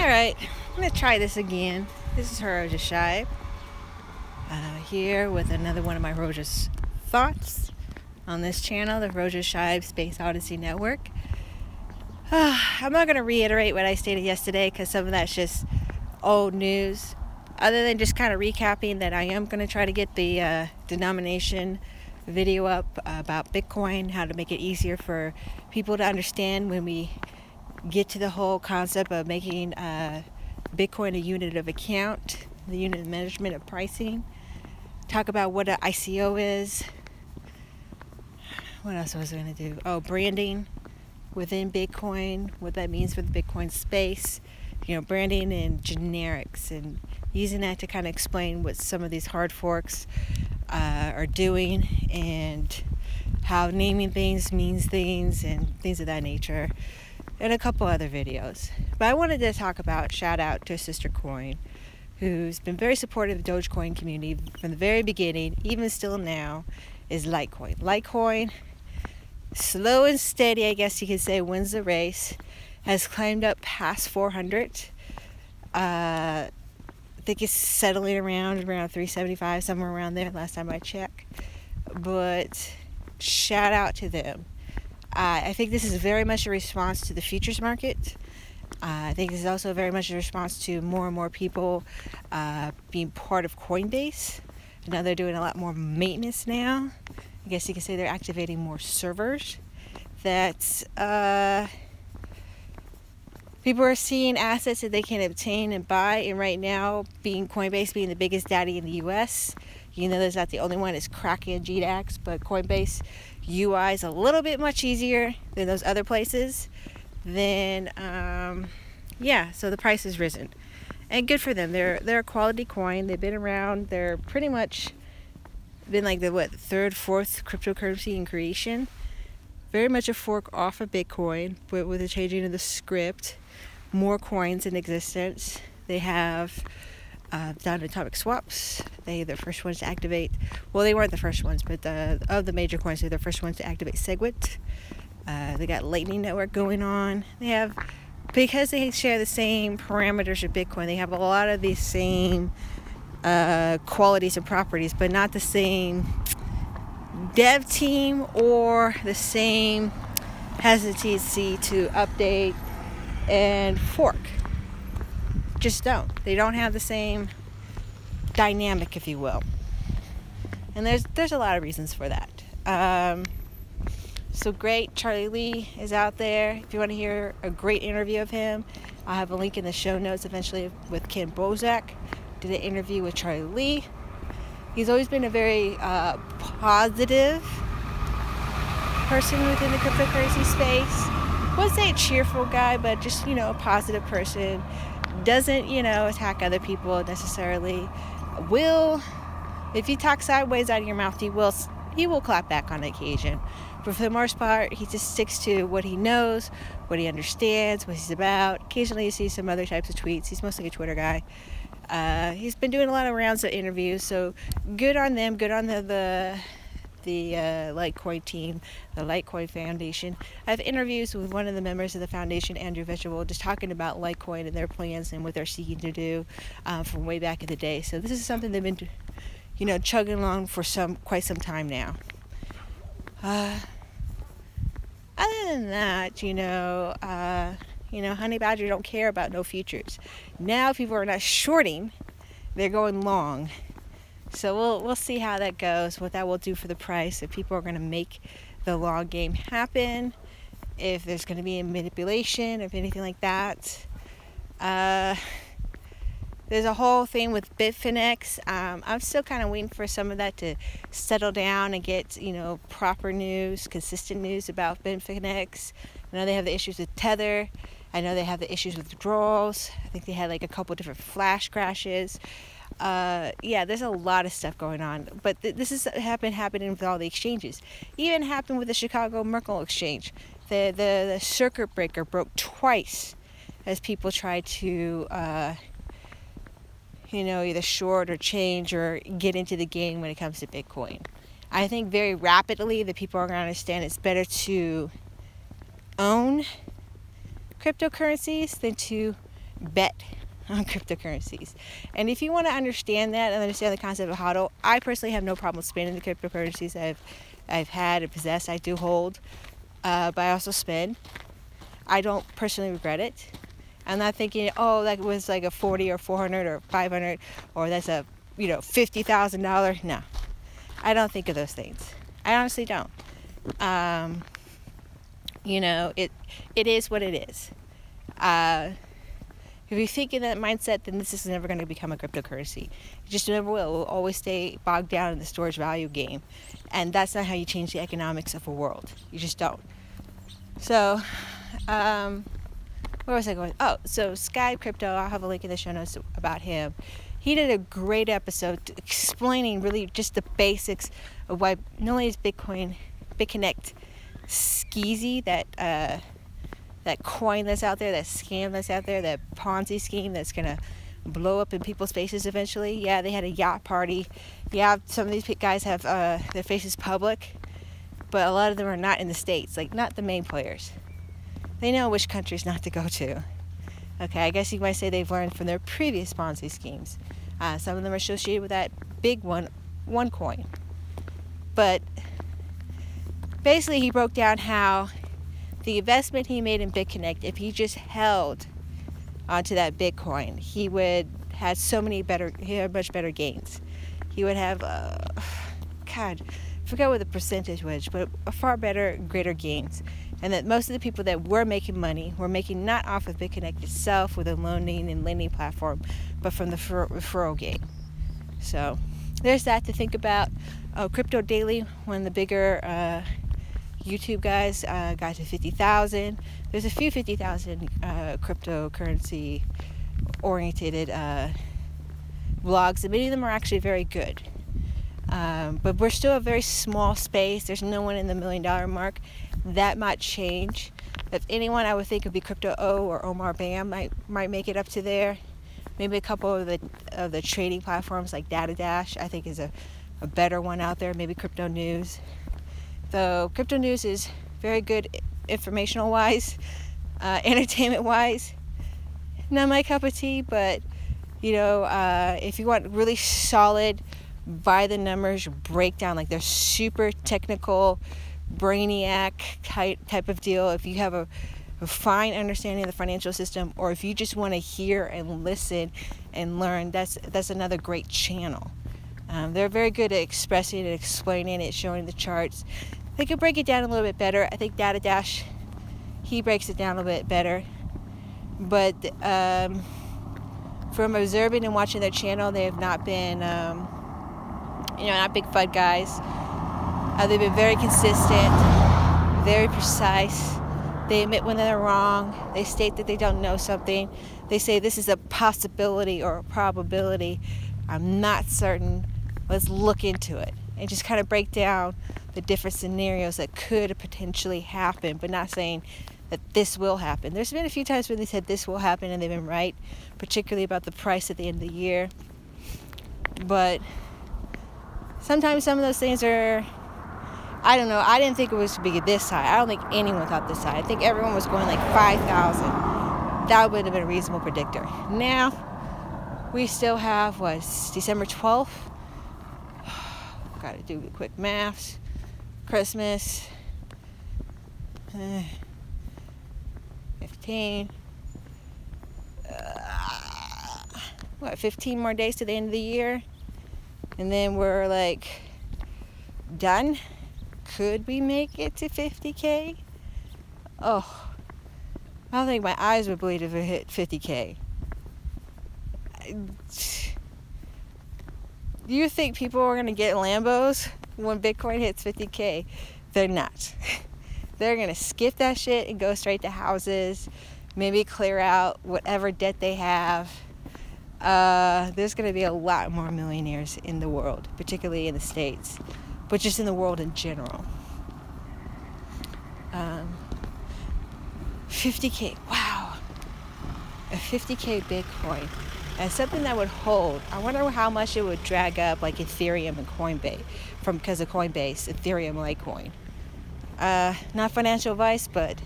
Alright, I'm going to try this again. This is Roja Skive. Here with another one of my Roja's thoughts on this channel, the Roja Skive Space Odyssey Network. I'm not going to reiterate what I stated yesterday because some of that's just old news. Other than just kind of recapping that I am going to try to get the denomination video up about Bitcoin, how to make it easier for people to understand when we get to the whole concept of making Bitcoin a unit of account, the unit of management of pricing. Talk about what an ICO is. What else was I going to do? Oh, branding within Bitcoin, what that means for the Bitcoin space. You know, branding and generics, and using that to kind of explain what some of these hard forks are doing, and how naming things means things, and things of that nature, and a couple other videos. But I wanted to talk about, shout out to Sister Coin, who's been very supportive of the Dogecoin community from the very beginning, even still now, is Litecoin. Litecoin, slow and steady, I guess you could say, wins the race. Has climbed up past 400. I think it's settling around 375, somewhere around there last time I checked. But shout out to them. I think this is very much a response to the futures market. I think this is also very much a response to more and more people being part of Coinbase. I know they're doing a lot more maintenance now. I guess you could say they're activating more servers. That's people are seeing assets that they can obtain and buy, and right now, being Coinbase being the biggest daddy in the U.S., you know, there's not the only one. It's Kraken and GDAX, but Coinbase UI is a little bit much easier than those other places. Then, yeah, so the price has risen, and good for them. They're a quality coin. They've been around. They're pretty much been like the third, fourth cryptocurrency in creation. Very much a fork off of Bitcoin, but with the changing of the script, more coins in existence. They have done atomic swaps. They're the first ones to activate. Well, they weren't the first ones, but of the major coins, they're the first ones to activate SegWit. They got Lightning Network going on. They have, because they share the same parameters of Bitcoin, they have a lot of these same qualities and properties, but not the same dev team or the same hesitancy to update and fork. Just don't. They don't have the same dynamic, if you will. And there's a lot of reasons for that. So great, Charlie Lee is out there. If you want to hear a great interview of him, I'll have a link in the show notes eventually with Ken Bozak. Did an interview with Charlie Lee. He's always been a very positive person within the cryptocurrency space. I wouldn't say a cheerful guy, but just, you know, a positive person. Doesn't, you know, attack other people necessarily. If you talk sideways out of your mouth, he will clap back on occasion. But for the most part, he just sticks to what he knows, what he understands, what he's about. Occasionally you see some other types of tweets. He's mostly a Twitter guy. He's been doing a lot of rounds of interviews, so good on them, good on the Litecoin team, the Litecoin Foundation. I have interviews with one of the members of the foundation, Andrew Vegetable, just talking about Litecoin and their plans and what they're seeking to do from way back in the day. So this is something they've been, you know, chugging along for quite some time now. Other than that, you know, Honey Badger don't care about no futures. Now people are not shorting, they're going long. So we'll see how that goes, what that will do for the price, if people are going to make the long game happen, if there's going to be a manipulation, if anything like that. There's a whole thing with Bitfinex. I'm still kind of waiting for some of that to settle down and get, you know, proper news, consistent news about Bitfinex. I know they have the issues with Tether. I know they have the issues with withdrawals. I think they had like a couple different flash crashes. Yeah, there's a lot of stuff going on. But this has been happening with all the exchanges. Even happened with the Chicago Merkle Exchange. The circuit breaker broke twice as people tried to, you know, either short or change or get into the game when it comes to Bitcoin. I think very rapidly that people are going to understand it's better to own cryptocurrencies than to bet on cryptocurrencies. And if you want to understand that and understand the concept of HODL, I personally have no problem spending the cryptocurrencies I've had and possessed. I do hold, but I also spend. I don't personally regret it. I'm not thinking, oh, that was like a 40 or 400 or 500, or that's a $50,000. No, I don't think of those things. I honestly don't. It is what it is. If you think in that mindset, then this is never going to become a cryptocurrency. It just never will. It will always stay bogged down in the storage value game. And that's not how you change the economics of a world. You just don't. So, where was I going? Oh, so Skive Crypto, I'll have a link in the show notes about him. He did a great episode explaining really just the basics of why not only is BitConnect skeezy, that coin that's out there, that scam that's out there, that Ponzi scheme that's going to blow up in people's faces eventually. Yeah, they had a yacht party. Yeah, some of these guys have their faces public, but a lot of them are not in the States, like not the main players. They know which countries not to go to. Okay, I guess you might say they've learned from their previous Ponzi schemes. Some of them are associated with that big OneCoin. But basically he broke down how the investment he made in BitConnect, if he just held onto that Bitcoin, he would have much better gains. He would have, I forgot what the percentage was, but a far greater gains. And that most of the people that were making money were making not off of BitConnect itself with a loaning and lending platform, but from the referral game. So there's that to think about. Crypto Daily, one of the bigger YouTube guys, got to 50,000. There's a few 50,000 cryptocurrency oriented blogs, and many of them are actually very good. But we're still a very small space. There's no one in the $1 million mark. That might change. If anyone, I would think would be Crypto O or Omar Bam might make it up to there. Maybe a couple of the trading platforms like DataDash, I think is a better one out there. Maybe Crypto News. Though Crypto News is very good informational wise, entertainment wise. Not my cup of tea, but if you want really solid by the numbers breakdown, like they're super technical, brainiac type of deal, if you have a fine understanding of the financial system, or if you just want to hear and listen and learn, that's another great channel. They're very good at expressing and explaining it, showing the charts. They could break it down a little bit better. I think DataDash, he breaks it down a little bit better. But from observing and watching their channel, they have not been, not big FUD guys. They've been very consistent, very precise. They admit when they're wrong. They state that they don't know something. They say this is a possibility or a probability. I'm not certain. Let's look into it. And just kind of break down the different scenarios that could potentially happen, but not saying that this will happen. There's been a few times when they said this will happen and they've been right, particularly about the price at the end of the year. But sometimes some of those things are, I don't know, I didn't think it was to be this high. I don't think anyone thought this high. I think everyone was going like 5,000. That would have been a reasonable predictor. Now, we still have, December 12th? Got to do quick maths. Christmas. 15. 15 more days to the end of the year? And then we're like done? Could we make it to 50K? Oh, I don't think my eyes would bleed if it hit 50K. Do you think people are going to get Lambos when Bitcoin hits 50K? They're not. They're going to skip that shit and go straight to houses, maybe clear out whatever debt they have. There's going to be a lot more millionaires in the world, particularly in the States, but just in the world in general. 50K, wow. A 50K Bitcoin. And something that would hold. I wonder how much it would drag up like Ethereum and Coinbase, because of Coinbase, Ethereum, Litecoin. Not financial advice, but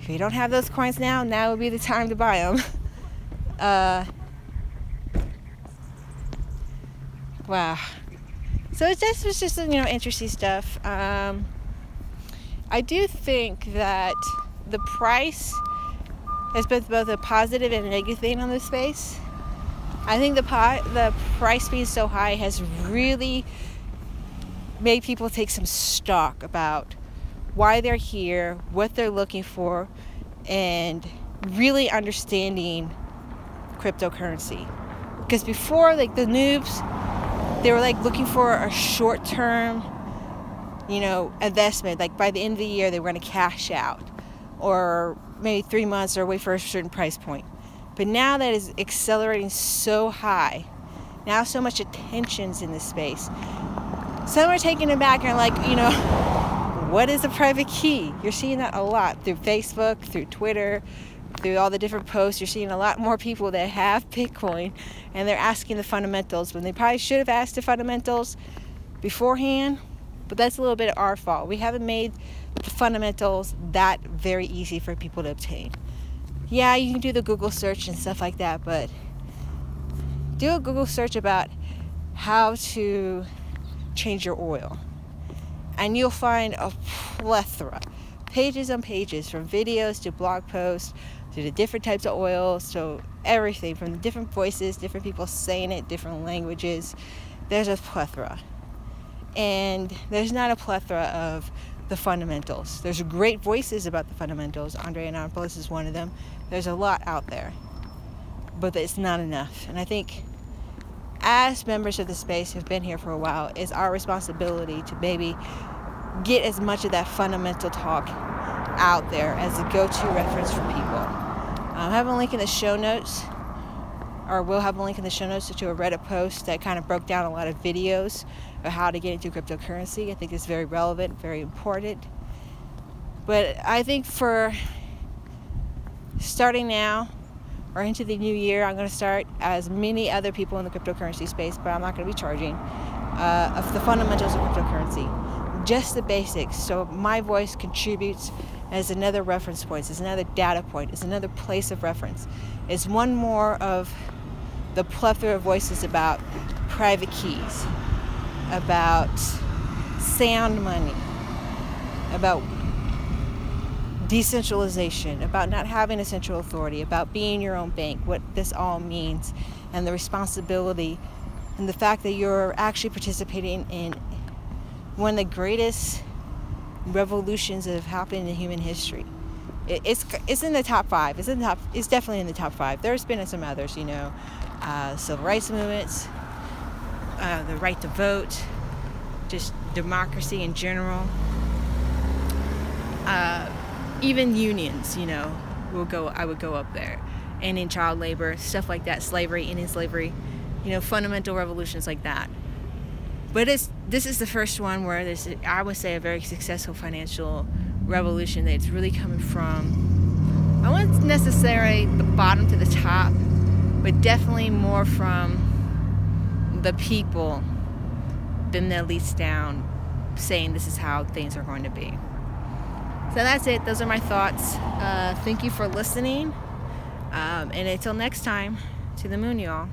if you don't have those coins now would be the time to buy them. Wow. So this was just, interesting stuff. I do think that the price has been both a positive and a negative thing on this space. I think the price being so high has really made people take some stock about why they're here, what they're looking for, and really understanding cryptocurrency. Because before, like the noobs, they were like looking for a short-term, investment. Like by the end of the year, they were going to cash out, or maybe 3 months, or wait for a certain price point. But now that is accelerating so high, now so much attention's in this space. Some are taken aback and are like, what is a private key? You're seeing that a lot through Facebook, through Twitter, through all the different posts. You're seeing a lot more people that have Bitcoin, and they're asking the fundamentals when they probably should have asked the fundamentals beforehand. But that's a little bit of our fault. We haven't made the fundamentals that very easy for people to obtain. Yeah, you can do the Google search and stuff like that, but do a Google search about how to change your oil, and you'll find a plethora, pages on pages, from videos to blog posts to the different types of oils, so everything from the different voices, different people saying it, different languages. There's a plethora, and there's not a plethora of the fundamentals. There's great voices about the fundamentals. Antonopoulos is one of them. There's a lot out there, but it's not enough. And I think as members of the space who've been here for a while, it's our responsibility to maybe get as much of that fundamental talk out there as a go-to reference for people. I have a link in the show notes, or we'll have a link in the show notes to a Reddit post that kind of broke down a lot of videos of how to get into cryptocurrency. I think it's very relevant, very important. But I think for starting now or into the new year, I'm going to start, as many other people in the cryptocurrency space, but I'm not going to be charging, of the fundamentals of cryptocurrency. Just the basics. So my voice contributes as another reference point, as another data point, as another place of reference. It's one more of the plethora of voices about private keys, about sound money, about decentralization, about not having a central authority, about being your own bank, what this all means, and the responsibility, and the fact that you're actually participating in one of the greatest revolutions that have happened in human history. It's in the top 5. It's definitely in the top 5. There's been some others, civil rights movements, the right to vote, just democracy in general. Even unions, I would go up there. And in child labor, stuff like that, slavery, Indian slavery, fundamental revolutions like that. But this is the first one where there's, I would say, a very successful financial revolution that's really coming from, I wouldn't necessarily the bottom to the top, but definitely more from the people than the elites down, saying this is how things are going to be. So that's it. Those are my thoughts. Thank you for listening. And until next time, to the moon, y'all.